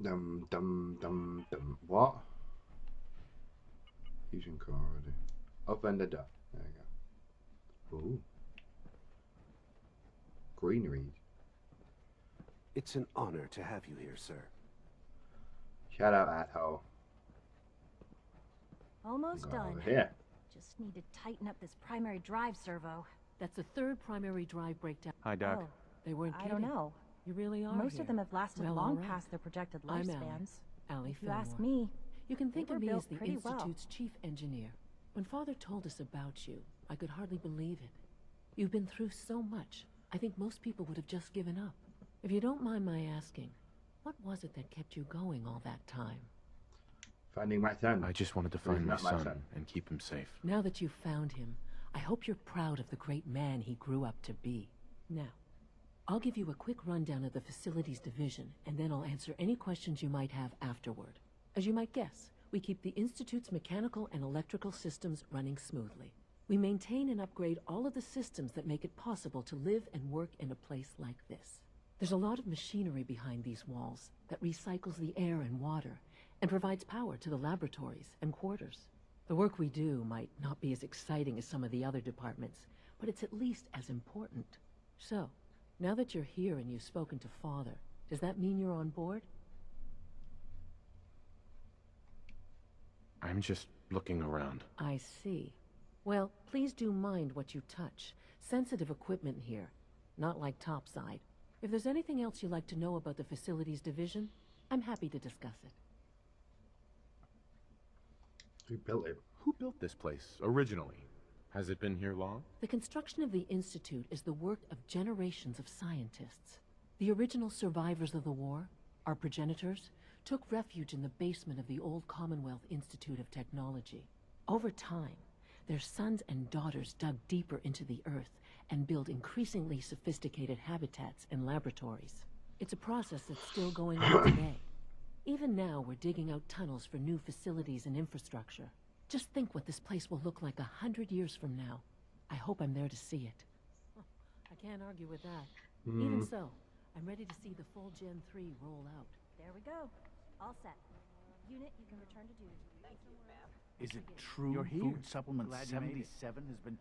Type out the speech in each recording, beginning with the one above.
Dum dum dum dum. What? Fusion core already. Open the door. There you go. Ooh. Greenery. It's an honor to have you here, sir. Shout out asshole. Almost Go done. over here. Just need to tighten up this primary drive servo. That's the third primary drive breakdown. Hi, Doc. Oh, They weren't I kidding. don't know. You really are Most here. of them have lasted Well, long all right. past their projected I'm lifespans. Allie If you ask Filmora. me, You can think They of were me as built the pretty well. Institute's chief engineer. When Father told us about you, I could hardly believe it. You've been through so much. I think most people would have just given up. If you don't mind my asking, what was it that kept you going all that time? Finding my son. I just wanted to find my Not my son son. and keep him safe. Now that you've found him, I hope you're proud of the great man he grew up to be. Now, I'll give you a quick rundown of the facilities division, and then I'll answer any questions you might have afterward. As you might guess, we keep the Institute's mechanical and electrical systems running smoothly. We maintain and upgrade all of the systems that make it possible to live and work in a place like this. There's a lot of machinery behind these walls that recycles the air and water and provides power to the laboratories and quarters. The work we do might not be as exciting as some of the other departments, but it's at least as important. So, now that you're here and you've spoken to Father, does that mean you're on board? I'm just looking around. I see. Well, please do mind what you touch. Sensitive equipment here, not like topside. If there's anything else you'd like to know about the facilities division, I'm happy to discuss it. Who built it? Who built this place originally? Has it been here long? The construction of the Institute is the work of generations of scientists. The original survivors of the war, our progenitors, took refuge in the basement of the old Commonwealth Institute of Technology. Over time, their sons and daughters dug deeper into the earth and built increasingly sophisticated habitats and laboratories. It's a process that's still going on today. Even now, we're digging out tunnels for new facilities and infrastructure. Just think what this place will look like 100 years from now. I hope I'm there to see it. I can't argue with that. Even so, I'm ready to see the full Gen 3 roll out. there we go. All set. Unit, you can return to duty. Is it true You're here. food supplement Glad you made it. 77 has been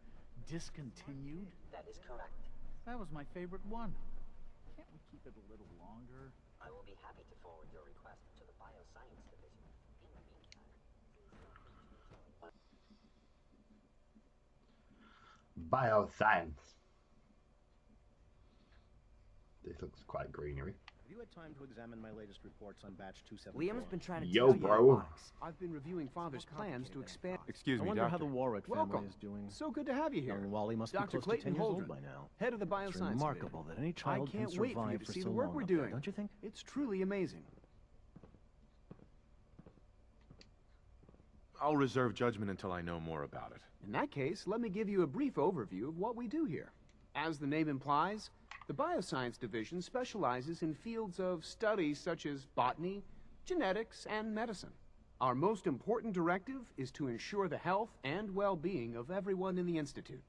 discontinued? That is correct. That was my favorite one. Can't we keep it a little longer? I will be happy to forward your request to the Bioscience Division. In the meantime, Bioscience. This looks quite greenery. Have you had time to examine my latest reports on batch 274? Liam's been trying to Yo, tell you bro. robotics. I've been reviewing Father's plans to expand. Excuse I me, wonder how Doctor. the Warwick family Welcome. is doing. So good to have you here. Young Wally must Dr. be close Clayton to 10 years Holdren, old by now. head of the Bioscience It's remarkable Division. that any child I can can't wait for you survive to for see so the work long we're up there, doing. don't you think? It's truly amazing. I'll reserve judgment until I know more about it. In that case, let me give you a brief overview of what we do here. As the name implies, the Bioscience Division specializes in fields of study such as botany, genetics, and medicine. Our most important directive is to ensure the health and well-being of everyone in the Institute.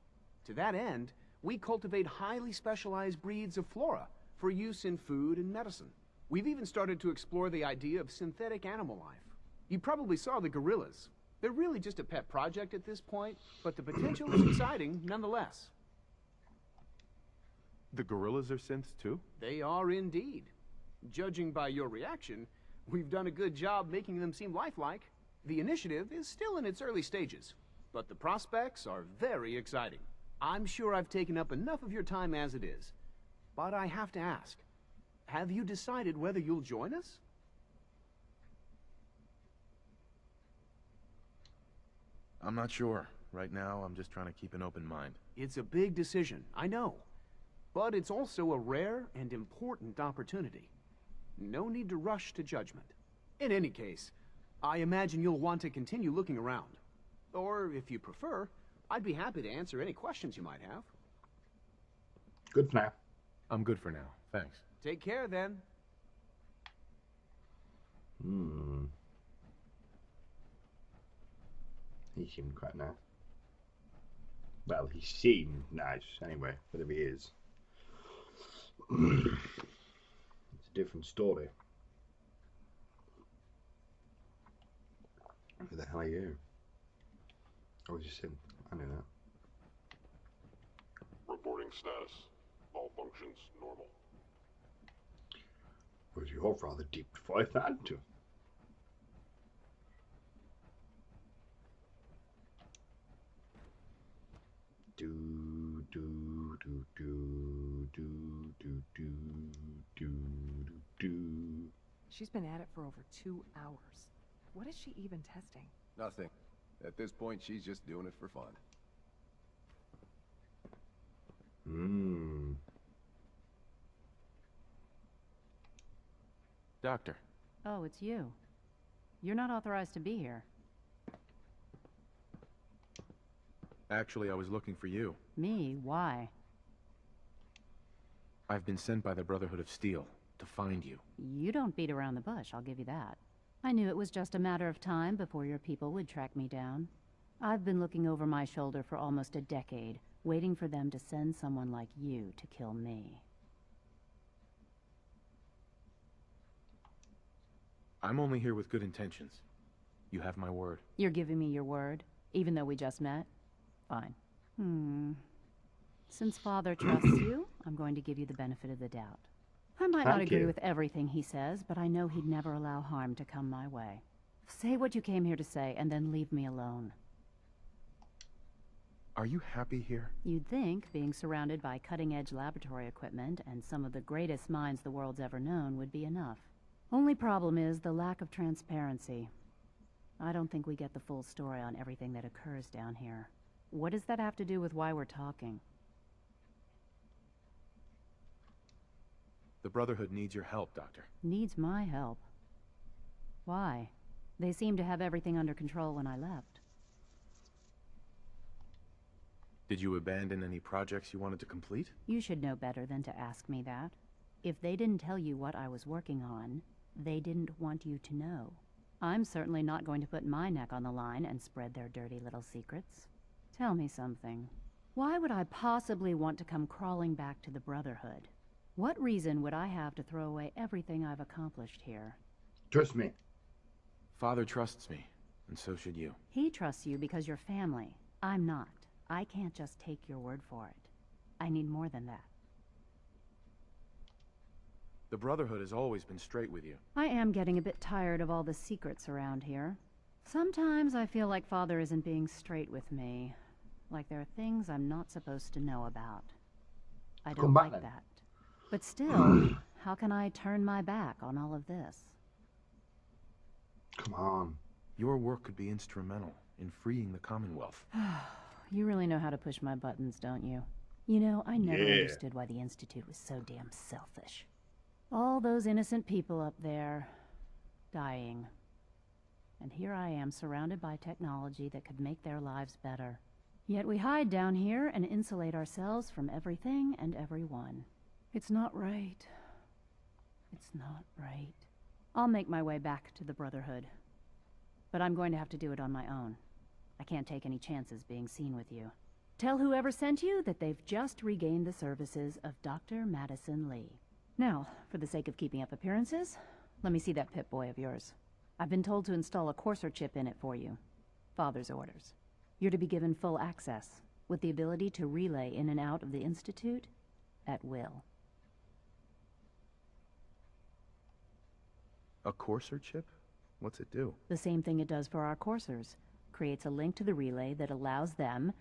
To that end, we cultivate highly specialized breeds of flora for use in food and medicine. We've even started to explore the idea of synthetic animal life. You probably saw the gorillas. They're really just a pet project at this point, but the potential is exciting nonetheless. The gorillas are synths too? They are indeed. Judging by your reaction, we've done a good job making them seem lifelike. The initiative is still in its early stages, but the prospects are very exciting. I'm sure I've taken up enough of your time as it is, but I have to ask, have you decided whether you'll join us? I'm not sure. Right now, I'm just trying to keep an open mind. It's a big decision, I know, but it's also a rare and important opportunity. No need to rush to judgment. In any case, I imagine you'll want to continue looking around. Or, if you prefer, I'd be happy to answer any questions you might have. Good for now. I'm good for now. Thanks. Take care, then. He seemed quite nice. Well, he seemed nice anyway, whatever he is. It's a different story. Who the hell are you? Oh, you said I knew that. Reporting status. All functions normal. Was your rather deep voice that too? Do do do do do do do do do do. She's been at it for over 2 hours. What is she even testing? Nothing. At this point, she's just doing it for fun. Doctor. Oh, it's you. You're not authorized to be here. Actually, I was looking for you. Me? Why? I've been sent by the Brotherhood of Steel to find you. You don't beat around the bush, I'll give you that. I knew it was just a matter of time before your people would track me down. I've been looking over my shoulder for almost a decade, waiting for them to send someone like you to kill me. I'm only here with good intentions. You have my word. You're giving me your word, even though we just met? Fine. Since Father trusts you, I'm going to give you the benefit of the doubt. I might not agree with everything he says, but I know he'd never allow harm to come my way. Say what you came here to say, and then leave me alone. Are you happy here? You'd think being surrounded by cutting-edge laboratory equipment and some of the greatest minds the world's ever known would be enough. Only problem is the lack of transparency. I don't think we get the full story on everything that occurs down here. What does that have to do with why we're talking? The Brotherhood needs your help, Doctor. Needs my help? Why? They seemed to have everything under control when I left. Did you abandon any projects you wanted to complete? You should know better than to ask me that. If they didn't tell you what I was working on, they didn't want you to know. I'm certainly not going to put my neck on the line and spread their dirty little secrets. Tell me something. Why would I possibly want to come crawling back to the Brotherhood? What reason would I have to throw away everything I've accomplished here? Trust me. Father trusts me, and so should you. He trusts you because you're family. I'm not. I can't just take your word for it. I need more than that. The Brotherhood has always been straight with you. I am getting a bit tired of all the secrets around here. Sometimes I feel like Father isn't being straight with me. Like there are things I'm not supposed to know about. I don't like that. But still, how can I turn my back on all of this? Come on. Your work could be instrumental in freeing the Commonwealth. You really know how to push my buttons, don't you? You know, I never understood why the Institute was so damn selfish. All those innocent people up there, dying. And here I am, surrounded by technology that could make their lives better. Yet we hide down here and insulate ourselves from everything and everyone. It's not right. It's not right. I'll make my way back to the Brotherhood. But I'm going to have to do it on my own. I can't take any chances being seen with you. Tell whoever sent you that they've just regained the services of Dr. Madison Lee. Now, for the sake of keeping up appearances, let me see that Pip-Boy of yours. I've been told to install a courser chip in it for you. Father's orders. You're to be given full access, with the ability to relay in and out of the Institute at will. A courser chip? What's it do? The same thing it does for our coursers. Creates a link to the relay that allows them,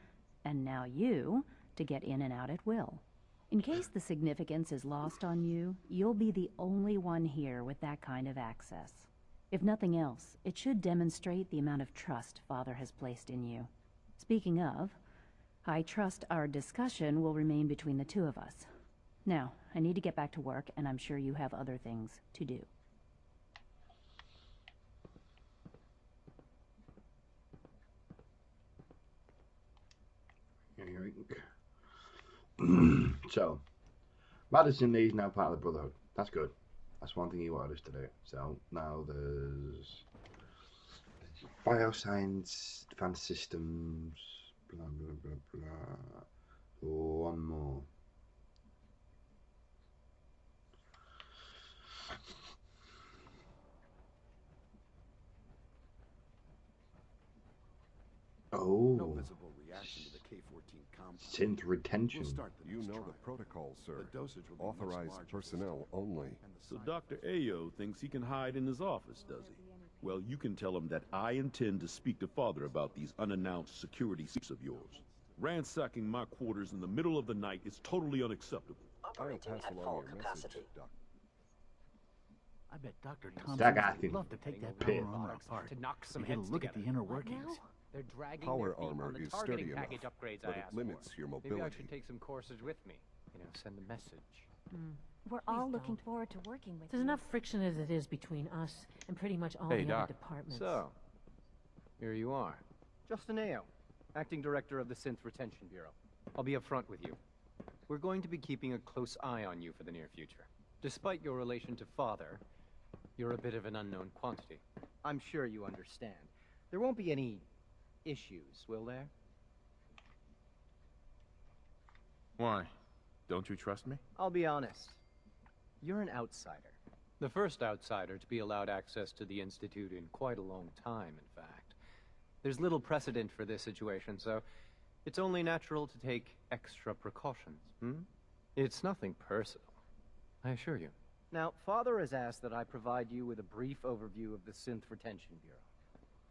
and now you, to get in and out at will. In case the significance is lost on you, you'll be the only one here with that kind of access. If nothing else, it should demonstrate the amount of trust Father has placed in you. Speaking of, I trust our discussion will remain between the two of us. Now, I need to get back to work, and I'm sure you have other things to do. So, Madison Lee's now part of the Brotherhood. That's good. That's one thing he wanted us to do. So, now there's Bioscience, Advanced Systems, blah, blah, blah, blah. One more. Oh. No visible reaction to the K-14 compound. Synth retention. We'll start the You next know trial. the protocol, sir. The dosage will be much Authorized larger personnel only. So Dr. Ayo thinks he can hide in his office, does he? Well, you can tell him that I intend to speak to Father about these unannounced security secrets of yours. Ransacking my quarters in the middle of the night is totally unacceptable. Operating pass at along full your capacity. message, Doc. I bet Dr. That Thompson guy would thinks love to take that pit. power armor apart To knock some and get a heads look at together. the inner What workings. now? They're dragging Power their feet armor on the is targeting sturdy package enough, upgrades but I it asked limits for. your Maybe I mobility. should take some courses with me. Send a message. We're all looking forward to working with There's you. enough friction as it is between us and pretty much all Hey, the other Doc. departments. So, here you are. Justin Ayo, Acting Director of the Synth Retention Bureau. I'll be upfront with you. We're going to be keeping a close eye on you for the near future. Despite your relation to Father, you're a bit of an unknown quantity. I'm sure you understand. There won't be any issues, will there? Why? Don't you trust me? I'll be honest. You're an outsider. The first outsider to be allowed access to the Institute in quite a long time, in fact. There's little precedent for this situation, so it's only natural to take extra precautions, It's nothing personal, I assure you. Now, Father has asked that I provide you with a brief overview of the Synth Retention Bureau.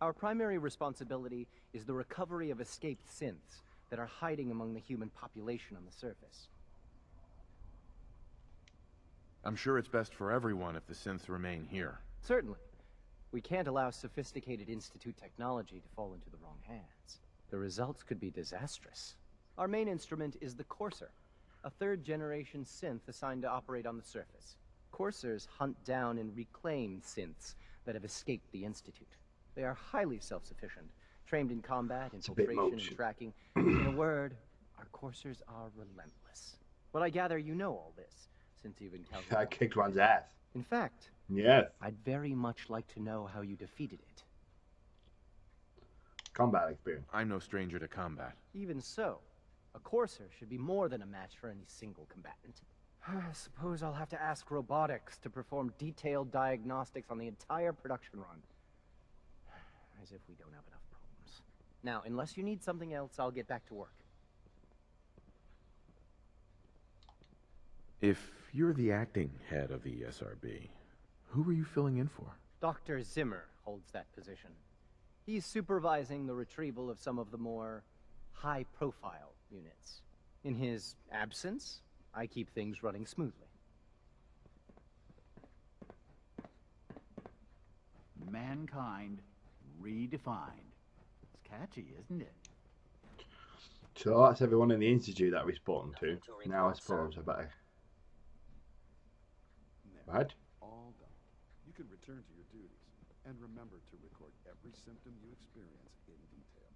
Our primary responsibility is the recovery of escaped synths that are hiding among the human population on the surface. I'm sure it's best for everyone if the synths remain here. Certainly. We can't allow sophisticated Institute technology to fall into the wrong hands. The results could be disastrous. Our main instrument is the Courser, a third-generation synth assigned to operate on the surface. Coursers hunt down and reclaim synths that have escaped the Institute. They are highly self-sufficient, trained in combat, infiltration, and tracking. In a word, our Coursers are relentless. But I gather you know all this, since you've encountered... I kicked one's ass. In fact, yes. I'd very much like to know how you defeated it. Combat experience. I'm no stranger to combat. Even so, a Courser should be more than a match for any single combatant. I suppose I'll have to ask robotics to perform detailed diagnostics on the entire production run. As if we don't have enough problems. Now, unless you need something else, I'll get back to work. If you're the acting head of the SRB, who are you filling in for? Dr. Zimmer holds that position. He's supervising the retrieval of some of the more high-profile units. In his absence, I keep things running smoothly. Mankind redefined. It's catchy, isn't it? So that's everyone in the Institute that we've spoken to. Now I suppose I better... Right? All done. You can return to your duties, and remember to record every symptom you experience in detail.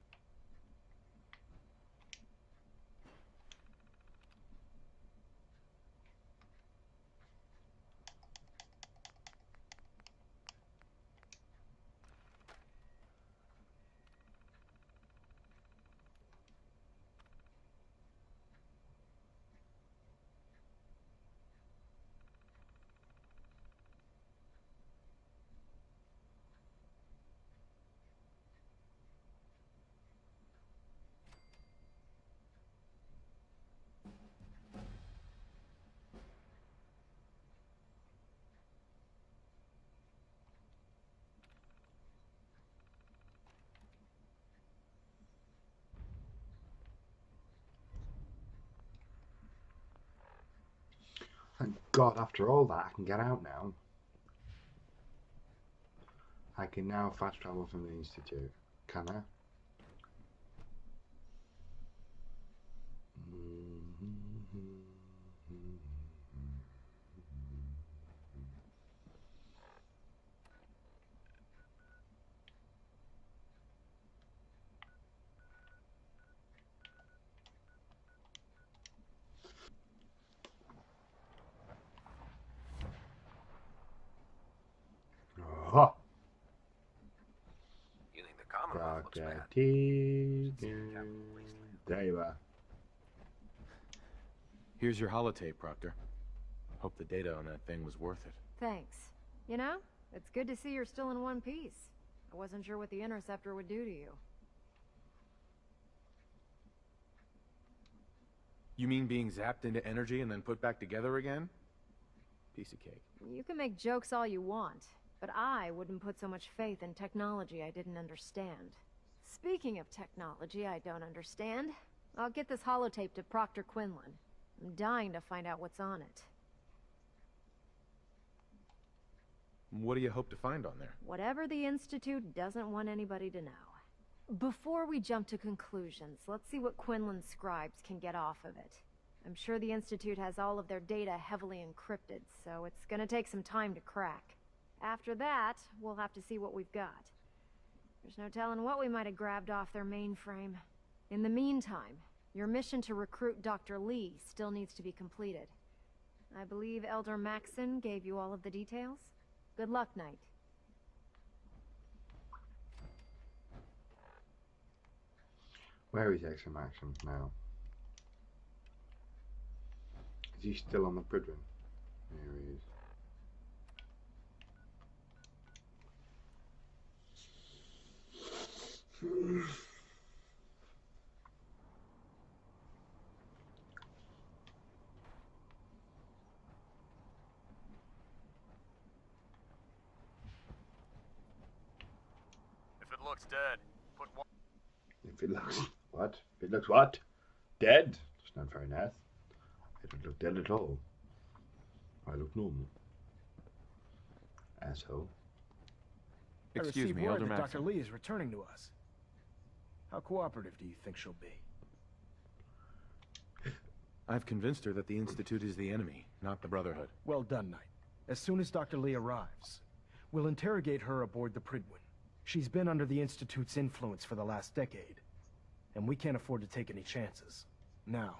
Thank God, after all that, I can get out now. I can now fast travel from the Institute. Can I? Oh. You think the Commonwealth looks bad? There you are. Here's your holotape, Proctor. Hope the data on that thing was worth it. Thanks. You know, it's good to see you're still in one piece. I wasn't sure what the Interceptor would do to you. You mean being zapped into energy and then put back together again? Piece of cake. You can make jokes all you want, but I wouldn't put so much faith in technology I didn't understand. Speaking of technology I don't understand, I'll get this holotape to Proctor Quinlan. I'm dying to find out what's on it. What do you hope to find on there? Whatever the Institute doesn't want anybody to know. Before we jump to conclusions, let's see what Quinlan's scribes can get off of it. I'm sure the Institute has all of their data heavily encrypted, so it's gonna take some time to crack. After that, we'll have to see what we've got. There's no telling what we might have grabbed off their mainframe. In the meantime, your mission to recruit Dr. Lee still needs to be completed. I believe Elder Maxon gave you all of the details? Good luck, Knight. Where is Extra Maxim now? Is he still on the Pridwin? There he is. If it looks dead, put one. If it looks what? If it looks what? Dead? That's not very nice. It doesn't look dead at all. I look normal. Asshole. Excuse me, Elder Maxim. Dr. Lee is returning to us. How cooperative do you think she'll be? I've convinced her that the Institute is the enemy, not the Brotherhood. Well done, Knight. As soon as Dr. Lee arrives, we'll interrogate her aboard the Pridwin. She's been under the Institute's influence for the last decade, and we can't afford to take any chances. Now,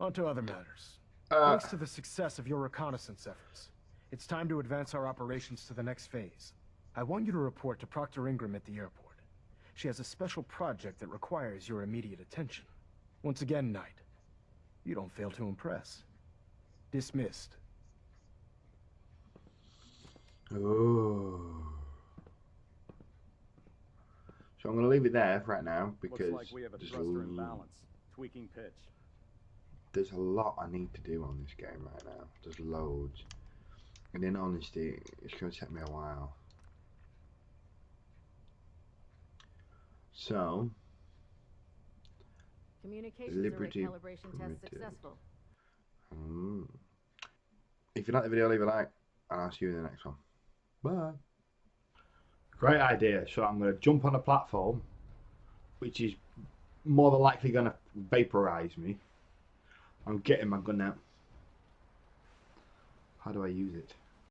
on to other matters. Thanks to the success of your reconnaissance efforts, it's time to advance our operations to the next phase. I want you to report to Proctor Ingram at the airport. She has a special project that requires your immediate attention. Once again, Knight, you don't fail to impress. Dismissed. Oh. So I'm going to leave it there for right now because looks like we have a thruster imbalance. Tweaking pitch. There's a lot I need to do on this game right now. There's loads. And in honesty, it's going to take me a while. So, Communications Liberty array calibration test successful. If you like the video, leave a like, and I'll see you in the next one. Bye. Great idea. So I'm going to jump on a platform, which is more than likely going to vaporize me. I'm getting my gun out. How do I use it?